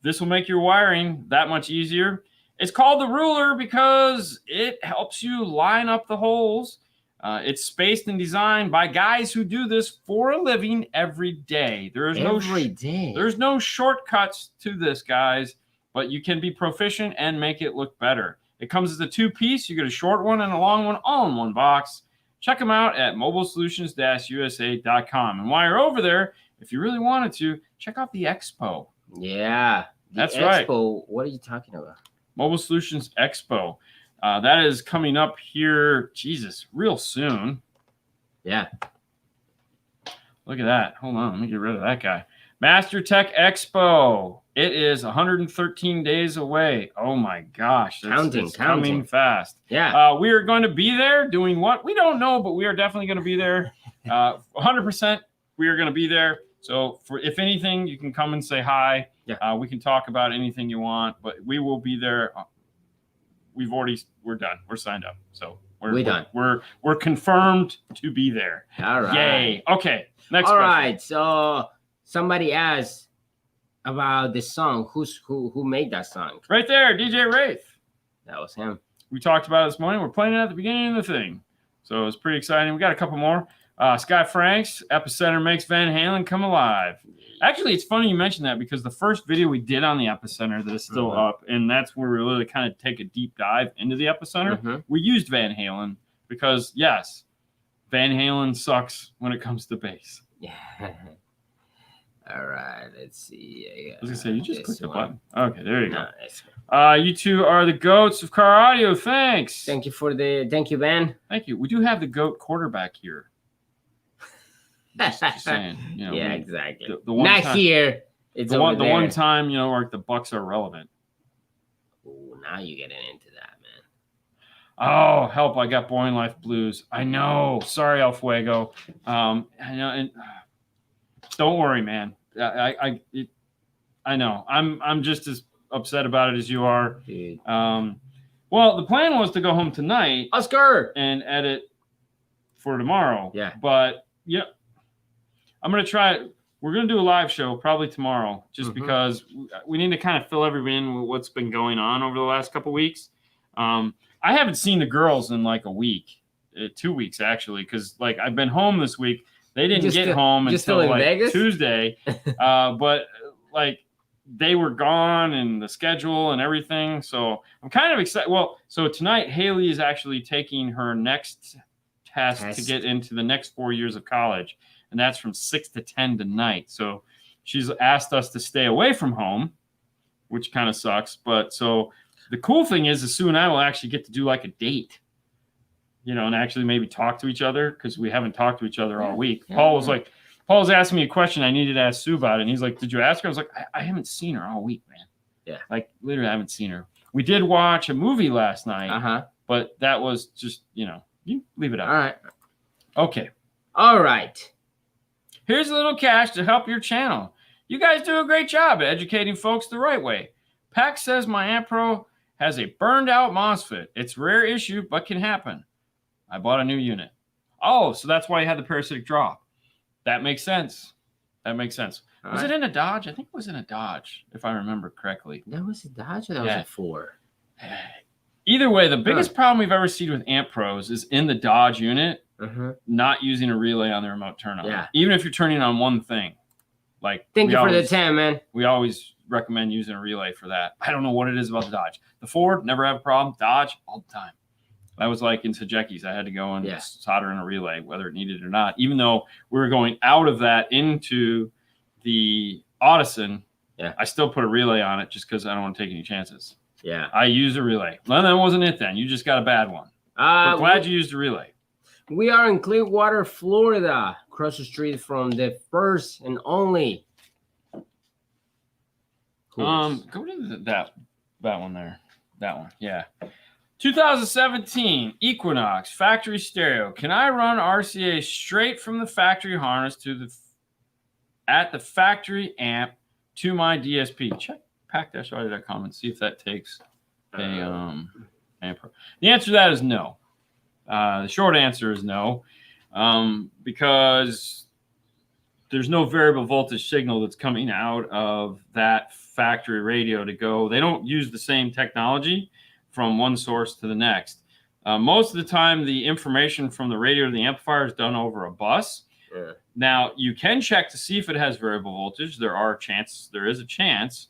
This will make your wiring that much easier. It's called the ruler because it helps you line up the holes. It's spaced and designed by guys who do this for a living every day. There's no shortcuts to this, guys, but you can be proficient and make it look better. It comes as a 2-piece. You get a short one and a long one all in one box. Check them out at mobilesolutions-usa.com. And while you're over there, if you really wanted to, check out the expo. Yeah. That's right. Expo, what are you talking about? Mobile Solutions Expo. That is coming up here, real soon. Yeah. Look at that. Hold on. Let me get rid of that guy. Master Tech Expo. It is 113 days away. Oh, my gosh. It's coming fast. Yeah. We are going to be there doing what? We don't know, but we are definitely going to be there. 100% we are going to be there. So if anything, you can come and say hi. Yeah. We can talk about anything you want, but we will be there. We're done. We're signed up. So we're done. We're confirmed to be there. All right. Yay. Okay. Next All question. right. So somebody asked about the song. Who made that song? Right there, DJ Wraith. That was him. We talked about it this morning. We're playing it at the beginning of the thing. So it's pretty exciting. We got a couple more. Scott Franks, Epicenter makes Van Halen come alive. Actually, it's funny you mentioned that because the first video we did on the Epicenter that is still up, and that's where we really kind of take a deep dive into the Epicenter. We used Van Halen because, yes, Van Halen sucks when it comes to bass. Yeah. All right, let's see. I was going to say, you just clicked the button. Okay, there you go. Nice. You two are the goats of car audio. Thanks. Thank you, Ben. Thank you. We do have the GOAT quarterback here. Just saying, yeah, exactly. The one Not time, here. It's over there. The one time, where the Bucks are relevant. Oh, now you're getting into that, man. Oh, help! I got Boring Life Blues. I know. Sorry, El Fuego. I know, and don't worry, man. I know. I'm just as upset about it as you are. Dude. Well, the plan was to go home tonight, Oscar, and edit for tomorrow. Yeah. But yeah. I'm going to try it. We're going to do a live show probably tomorrow just because we need to kind of fill everything in with what's been going on over the last couple of weeks. I haven't seen the girls in like a week, 2 weeks actually, because like I've been home this week. They didn't get home until like Vegas? Tuesday, but like they were gone and the schedule and everything. So I'm kind of excited. Well, so tonight Haley is actually taking her next test to get into the next 4 years of college. And that's from 6 to 10 tonight. So she's asked us to stay away from home, which kind of sucks. But so the cool thing is Sue and I will actually get to do like a date, and actually maybe talk to each other because we haven't talked to each other all week. Yeah. Paul was asking me a question I needed to ask Sue about it. And he's like, did you ask her? I was like, I haven't seen her all week, man. Yeah. Like literally I haven't seen her. We did watch a movie last night, but that was just, you leave it out. All right. Okay. All right. Here's a little cash to help your channel. You guys do a great job at educating folks the right way. Pack says my Amp Pro has a burned out MOSFET. It's a rare issue, but can happen. I bought a new unit. Oh, so that's why you had the parasitic drop. That makes sense. That makes sense. Was it in a Dodge? I think it was in a Dodge, if I remember correctly. That was a Dodge or that was a Ford? Either way, the biggest problem we've ever seen with Amp Pros is in the Dodge unit, not using a relay on the remote turn on. Yeah. Even if you're turning on one thing. Like, thank you for the 10, man. We always recommend using a relay for that. I don't know what it is about the Dodge. The Ford, never have a problem. Dodge, all the time. That was like in Sajecki's. I had to go and solder in a relay, whether it needed it or not. Even though we were going out of that into the Audison, I still put a relay on it just because I don't want to take any chances. Yeah. I used a relay. Well, that wasn't it then. You just got a bad one. But glad you used a relay. We are in Clearwater, Florida, across the street from the first and only. Go to that one there. That one, yeah. 2017 Equinox factory stereo. Can I run RCA straight from the factory harness to the factory amp to my DSP? Check pack-audio.com and see if that takes a amp. The answer to that is no. The short answer is no, because there's no variable voltage signal that's coming out of that factory radio to go. They don't use the same technology from one source to the next. Most of the time, the information from the radio to the amplifier is done over a bus. Yeah. Now, you can check to see if it has variable voltage. There is a chance,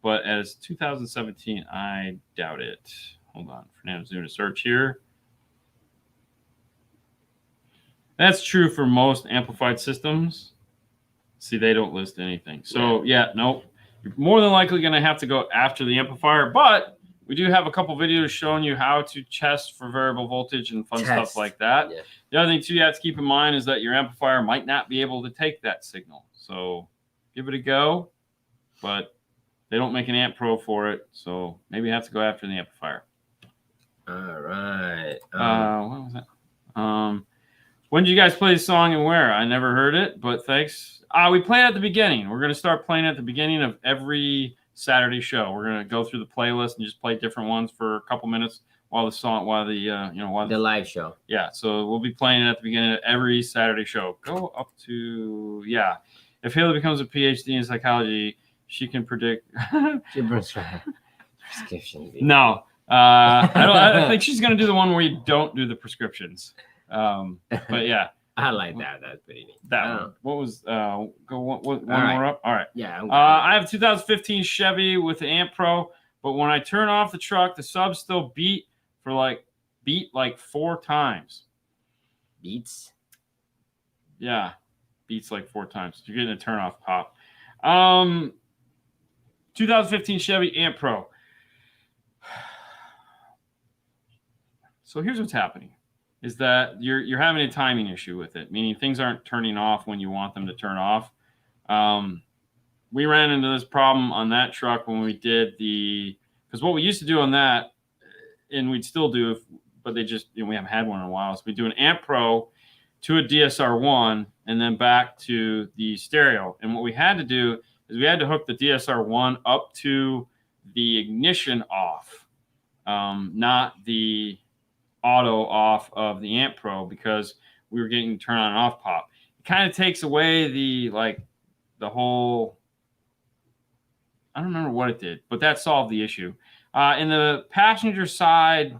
but as 2017, I doubt it. Hold on, Fernando's doing a search here. That's true for most amplified systems. See, they don't list anything. So, nope. You're more than likely going to have to go after the amplifier, but we do have a couple videos showing you how to test for variable voltage and fun stuff like that. Yeah. The other thing, too, you have to keep in mind is that your amplifier might not be able to take that signal. So give it a go, but they don't make an Amp Pro for it, so maybe you have to go after the amplifier. All right. What was that? When did you guys play the song and where? I never heard it, but thanks. We play it at the beginning. We're going to start playing at the beginning of every Saturday show. We're going to go through the playlist and just play different ones for a couple minutes while the live show. Yeah, so we'll be playing it at the beginning of every Saturday show. Go up to If Haley becomes a PhD in psychology, she can predict. Prescription. No, I think she's going to do the one where you don't do the prescriptions. But yeah. I like that. That's pretty neat. That one. What was go one more up? All right. Yeah. I have a 2015 Chevy with the Amp Pro, but when I turn off the truck, the subs still beat like 4 times. Beats? Yeah. Beats like 4 times. You're getting a turn off pop. 2015 Chevy Amp Pro. So here's what's happening. Is that you're having a timing issue with it, meaning things aren't turning off when you want them to turn off. We ran into this problem on that truck when we did because what we used to do on that, and we'd still do, but they just, we haven't had one in a while, so we do an Amp Pro to a DSR1 and then back to the stereo. And what we had to do is we had to hook the DSR1 up to the ignition off, not the auto off of the Amp Pro, because we were getting turn on and off pop. It kind of takes away the whole, I don't remember what it did, but that solved the issue. In the passenger side,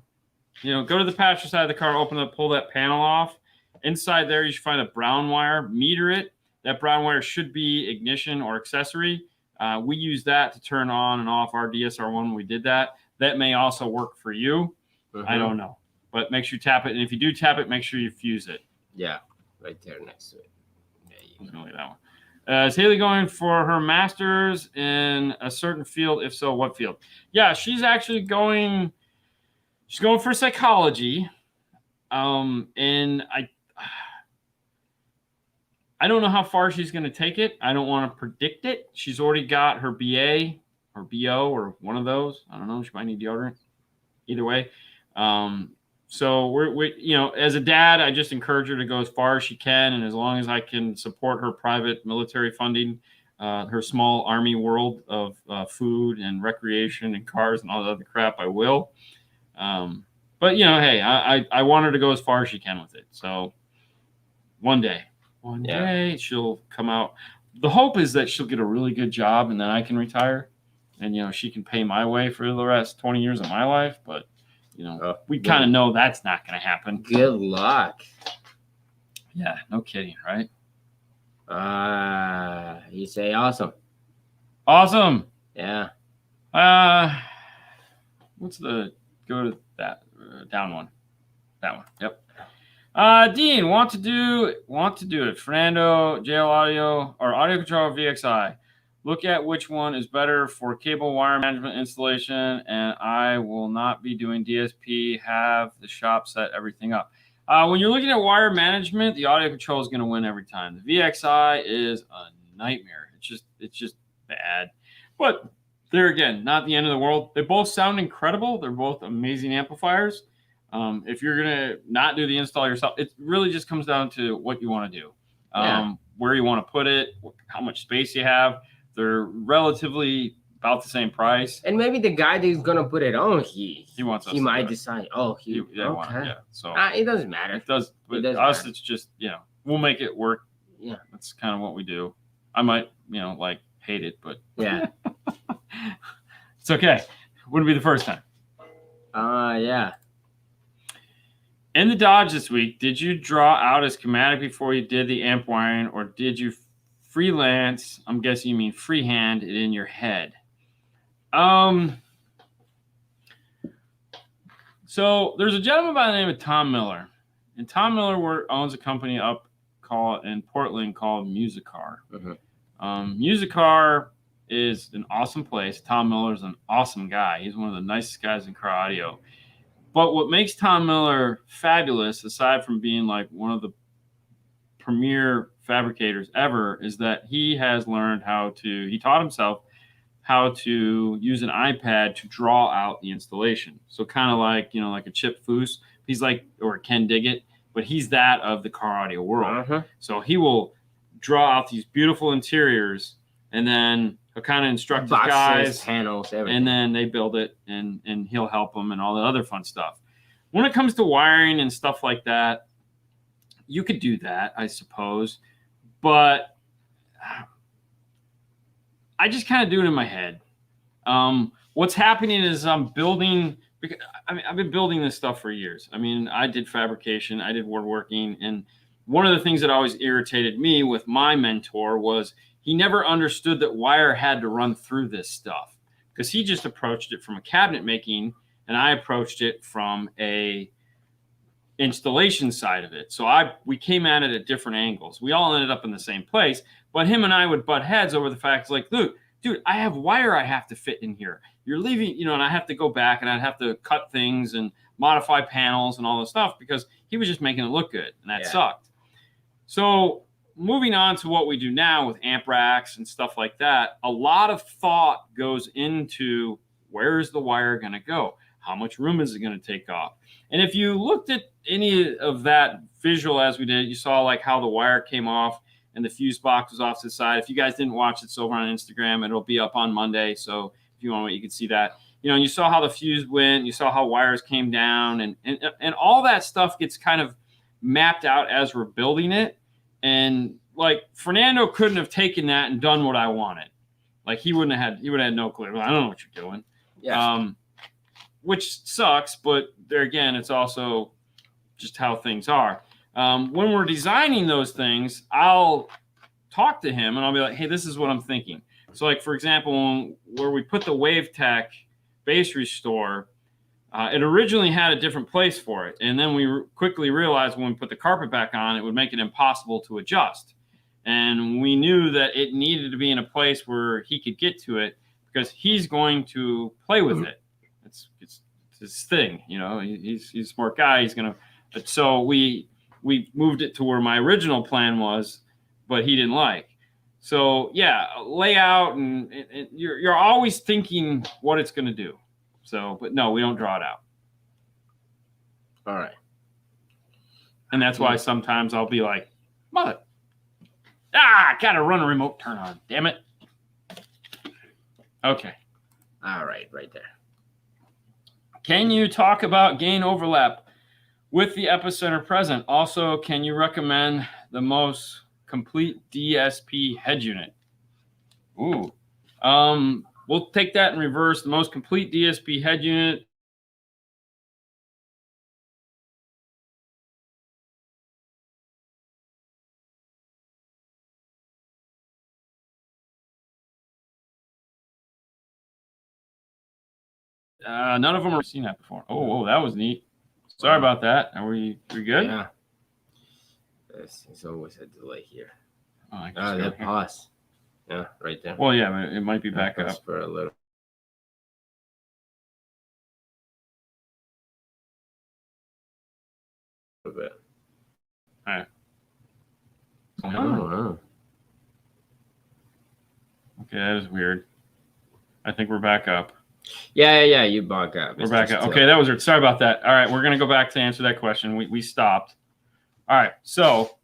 go to the passenger side of the car, open up, pull that panel off. Inside there, you should find a brown wire, meter it. That brown wire should be ignition or accessory. We use that to turn on and off our DSR1 when we did that. That may also work for you. I don't know. But make sure you tap it. And if you do tap it, make sure you fuse it. Yeah, right there next to it. Yeah, you that one. Is Haley going for her master's in a certain field? If so, what field? Yeah, she's actually going for psychology. And I don't know how far she's going to take it. I don't want to predict it. She's already got her BA or BO or one of those. I don't know. She might need deodorant. Either way. So we as a dad, I just encourage her to go as far as she can, and as long as I can support her private military funding, her small army world of food and recreation and cars and all that other crap, I will. But hey, I want her to go as far as she can with it. So one day she'll come out. the hope is that she'll get a really good job and then I can retire, and she can pay my way for the rest 20 years of my life. But we kind of know that's not going to happen. Good luck. Yeah, no kidding, right? You say awesome. Awesome. Yeah. Go to that down one. That one. Yep. Dean, want to do it. Fernando, JL Audio, or Audio Control VXI. Look at which one is better for cable wire management installation, and I will not be doing DSP. Have the shop set everything up. When you're looking at wire management, the Audio Control is going to win every time. The VXI is a nightmare. It's just bad. But there again, not the end of the world. They both sound incredible. They're both amazing amplifiers. If you're going to not do the install yourself, it really just comes down to what you want to do, where you want to put it, how much space you have. They're relatively about the same price. And maybe the guy that's going to put it on, he might decide, okay. So it doesn't matter. It does. But us, it's just, we'll make it work. Yeah. That's kind of what we do. I might, hate it, but yeah. It's okay. Wouldn't be the first time. Yeah. In the Dodge this week, did you draw out a schematic before you did the amp wiring, or did you freelance? I'm guessing you mean freehand it in your head. So there's a gentleman by the name of Tom Miller, and Tom Miller owns a company in Portland called Musicar. Musicar is an awesome place. Tom Miller's an awesome guy. He's one of the nicest guys in car audio. But what makes Tom Miller fabulous, aside from being like one of the premier fabricators ever, is that he has learned he taught himself how to use an iPad to draw out the installation. So kind of like, like a Chip Foose. He's like, or Ken Diggett, but he's that of the car audio world. So he will draw out these beautiful interiors, and then he'll kind of instruct his guys, panels, everything. And then they build it, and he'll help them and all the other fun stuff. When it comes to wiring and stuff like that, you could do that, I suppose, but I just kind of do it in my head. What's happening is I'm building. I've been building this stuff for years. I did fabrication, I did woodworking, and one of the things that always irritated me with my mentor was he never understood that wire had to run through this stuff, because he just approached it from a cabinet making, and I approached it from a installation side of it. So we came at it at different angles. We all ended up in the same place, but him and I would butt heads over the fact, like, look, dude, I have wire I have to fit in here. You're leaving, and I have to go back and I'd have to cut things and modify panels and all this stuff, because he was just making it look good, and that sucked. So moving on to what we do now with amp racks and stuff like that, a lot of thought goes into where is the wire going to go? How much room is it going to take off? And if you looked at any of that visual as we did, you saw like how the wire came off and the fuse box was off to the side. If you guys didn't watch it, it's over on Instagram. It'll be up on Monday. So if you want, you can see that. And you saw how the fuse went. You saw how wires came down. And all that stuff gets kind of mapped out as we're building it. And like Fernando couldn't have taken that and done what I wanted. Like he would have had no clue. I don't know what you're doing. Yeah. Which sucks, but there again, it's also just how things are. When we're designing those things, I'll talk to him and I'll be like, hey, this is what I'm thinking. So like, for example, where we put the WaveTech bass restore, it originally had a different place for it. And then we quickly realized when we put the carpet back on, it would make it impossible to adjust. And we knew that it needed to be in a place where he could get to it, because he's going to play with it. It's his thing, he's a smart guy. He's going to, so we moved it to where my original plan was, but he didn't like. So yeah, layout and you're always thinking what it's going to do. So, but no, we don't draw it out. All right. And that's why sometimes I'll be like, mother, I got to run a remote turn on. Damn it. Okay. All right. Right there. Can you talk about gain overlap with the Epicenter present? Also, can you recommend the most complete DSP head unit. Ooh. We'll take that in reverse. The most complete DSP head unit. None of them are seen that before. Oh, that was neat. Sorry about that. Are we good? Yeah. It's always a delay here. That pause. Yeah, right there. Well, yeah, it might be back up for a little bit. All right. Oh. Okay, that is weird. I think we're back up. Yeah, you back up. We're back up. Okay, that was weird. Sorry about that. All right, we're going to go back to answer that question. We stopped. All right, so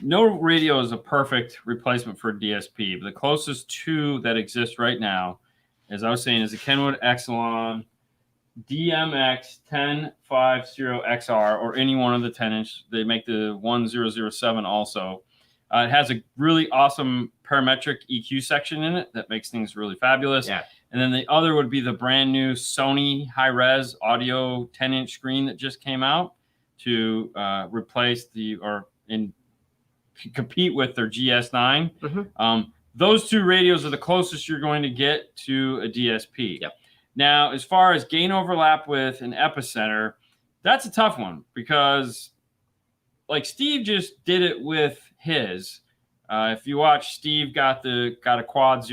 no radio is a perfect replacement for DSP, but the closest two that exist right now, as I was saying, is the Kenwood Exelon DMX 1050XR, or any one of the 10-inch. They make the 1007 also. It has a really awesome parametric EQ section in it that makes things really fabulous. Yeah. And then the other would be the brand new Sony high-res audio 10-inch screen that just came out to replace compete with their GS9. Mm-hmm. Those two radios are the closest you're going to get to a DSP. Yep. Now, as far as gain overlap with an Epicenter, that's a tough one because, like, Steve just did it with his. If you watch, Steve got a quad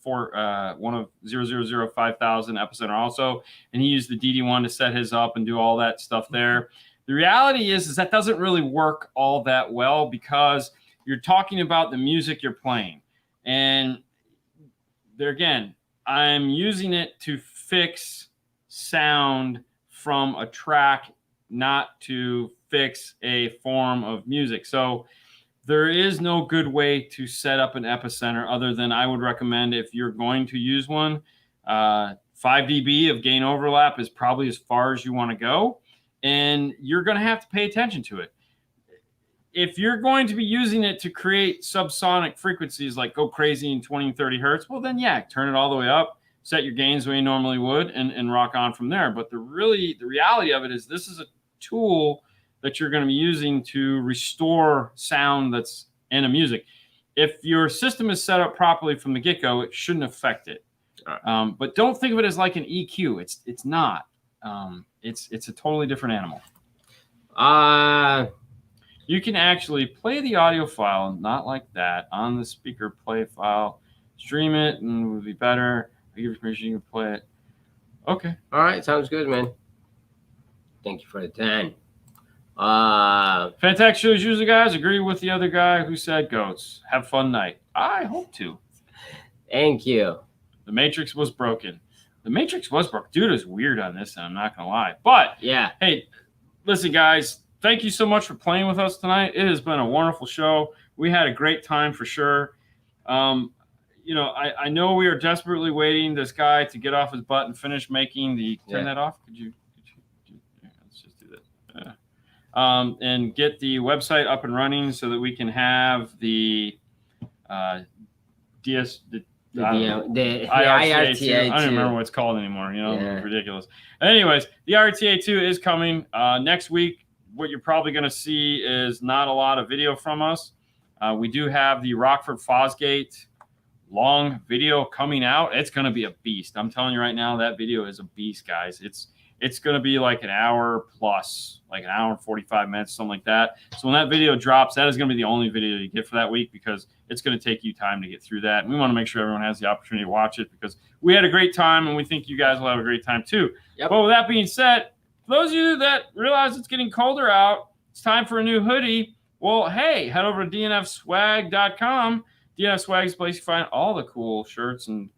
one of 5000 Epicenter also, and he used the DD1 to set his up and do all that stuff there. The reality is that doesn't really work all that well because you're talking about the music you're playing. And there again, I'm using it to fix sound from a track, not to fix a form of music. So there is no good way to set up an Epicenter other than I would recommend, if you're going to use one, 5 dB of gain overlap is probably as far as you want to go. And you're going to have to pay attention to it. If you're going to be using it to create subsonic frequencies, like go crazy in 20 and 30 hertz, well, then, yeah, turn it all the way up, set your gains the way you normally would, and rock on from there. But the reality of it is this is a tool that you're going to be using to restore sound that's in a music. If your system is set up properly from the get-go, it shouldn't affect it. But don't think of it as like an EQ. It's not. It's a totally different animal. You can actually play the audio file, not like that, on the speaker play file, stream it, and it would be better. I give you permission, you can play it. Okay. All right, sounds good, man. Thank you for the 10. Fantastic shows user guys. Agree with the other guy who said goats. Have fun night. I hope to. Thank you. The Matrix was broken. The Matrix was broken. Dude is weird on this, and I'm not going to lie. But, yeah. Hey, listen, guys. Thank you so much for playing with us tonight. It has been a wonderful show. We had a great time for sure. I know we are desperately waiting this guy to get off his butt and finish making the. Turn that off. Could you let's just do that. And get the website up and running so that we can have the IRTA2. I don't remember what it's called anymore. It's ridiculous. Anyways, the IRTA2 is coming next week. What you're probably going to see is not a lot of video from us. We do have the Rockford Fosgate long video coming out. It's going to be a beast. I'm telling you right now, that video is a beast, guys. It's going to be like an hour plus, like an hour and 45 minutes, something like that. So when that video drops, that is going to be the only video you get for that week because it's going to take you time to get through that. And we want to make sure everyone has the opportunity to watch it because we had a great time and we think you guys will have a great time too. Yep. But with that being said, for those of you that realize it's getting colder out, it's time for a new hoodie. Well, hey, head over to dnfswag.com. DNF Swag is the place you find all the cool shirts and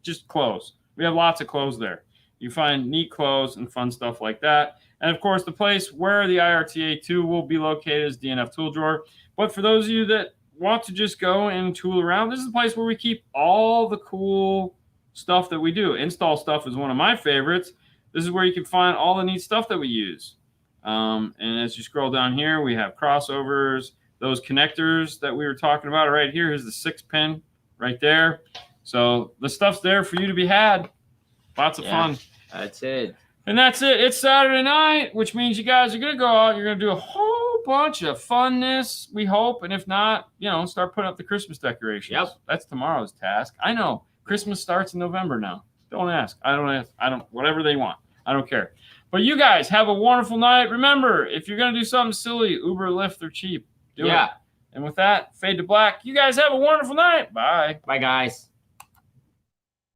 just clothes. We have lots of clothes there. You find neat clothes and fun stuff like that. And, of course, the place where the IRTA2 will be located is DNF Tool Drawer. But for those of you that want to just go and tool around, this is the place where we keep all the cool stuff that we do. Install stuff is one of my favorites. This is where you can find all the neat stuff that we use. And as you scroll down here, we have crossovers, those connectors that we were talking about are right here. Here's the 6-pin right there. So the stuff's there for you to be had. Lots of fun. That's it. And that's it. It's Saturday night, which means you guys are going to go out. You're going to do a whole bunch of funness, we hope. And if not, start putting up the Christmas decorations. Yep. That's tomorrow's task. I know. Christmas starts in November now. Don't ask. I don't, whatever they want. I don't care. But you guys have a wonderful night. Remember, if you're going to do something silly, Uber, Lyft, they're cheap. Do it. And with that, fade to black. You guys have a wonderful night. Bye. Bye, guys.